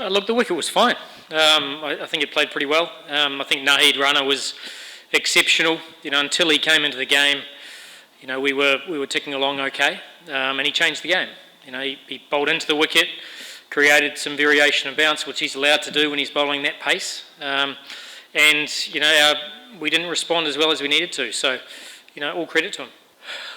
Look, the wicket was fine. I think it played pretty well. I think Nahid Rana was exceptional. Until he came into the game, we were ticking along okay, and he changed the game. He bowled into the wicket, created some variation and bounce, which he's allowed to do when he's bowling that pace. We didn't respond as well as we needed to. So, all credit to him.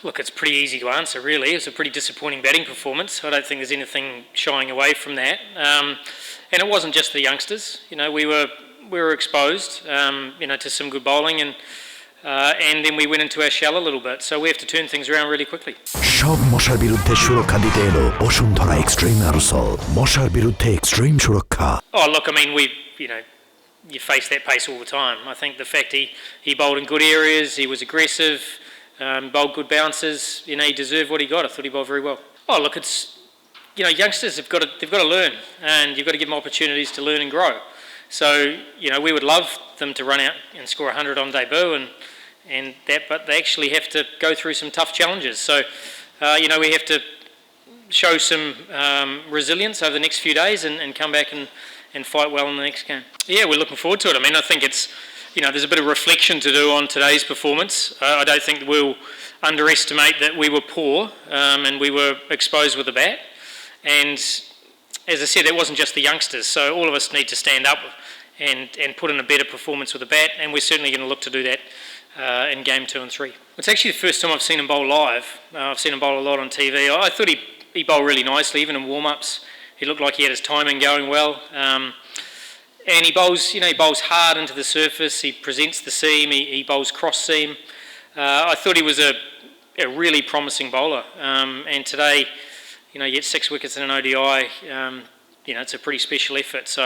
Look, it's pretty easy to answer, really. It was a pretty disappointing batting performance. I don't think there's anything shying away from that. And it wasn't just the youngsters. We were exposed, to some good bowling, and then we went into our shell a little bit. So we have to turn things around really quickly. সব মশার বিরুদ্ধে সুরক্ষা দিতে এলো Bashundhara extreme aerosol মশার বিরুদ্ধে extreme সুরক্ষা Oh, look, I mean, you face that pace all the time. I think the fact he bowled in good areas, he was aggressive, bowled good bounces. He deserved what he got. I thought he bowled very well. Oh, look, it's youngsters they've got to learn, and you've got to give them opportunities to learn and grow. So we would love them to run out and score 100 on debut, but they actually have to go through some tough challenges. So we have to show some resilience over the next few days and come back and fight well in the next game. Yeah, we're looking forward to it. I mean, I think it's there's a bit of reflection to do on today's performance. I don't think we'll underestimate that we were poor and we were exposed with the bat. And as I said, it wasn't just the youngsters. So all of us need to stand up and put in a better performance with the bat. And we're certainly going to look to do that in game 2 and 3. It's actually the first time I've seen him bowl live. I've seen him bowl a lot on TV. I thought he bowled really nicely, even in warm-ups. He looked like he had his timing going well. And he bowls hard into the surface. He presents the seam. He bowls cross seam. I thought he was a really promising bowler. And today, he had 6 wickets in an ODI. It's a pretty special effort. So,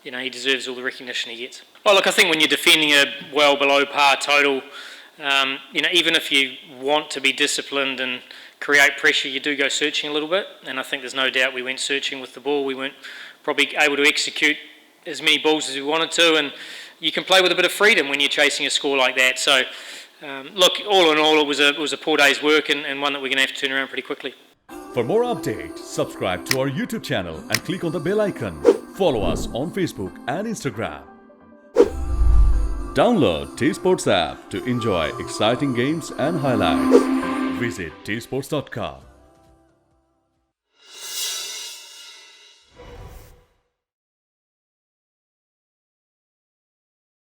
he deserves all the recognition he gets. Oh, look, I think when you're defending a well below par total, even if you want to be disciplined and create pressure, you do go searching a little bit. And I think there's no doubt we went searching with the ball. We weren't probably able to execute as many balls as we wanted to, and you can play with a bit of freedom when you're chasing a score like that. So, look, all in all, it was a poor day's work and one that we're going to have to turn around pretty quickly. For more updates, subscribe to our YouTube channel and click on the bell icon. Follow us on Facebook and Instagram. Download 𝗃 Sports app to enjoy exciting games and highlights. Visit 𝗃sports.com.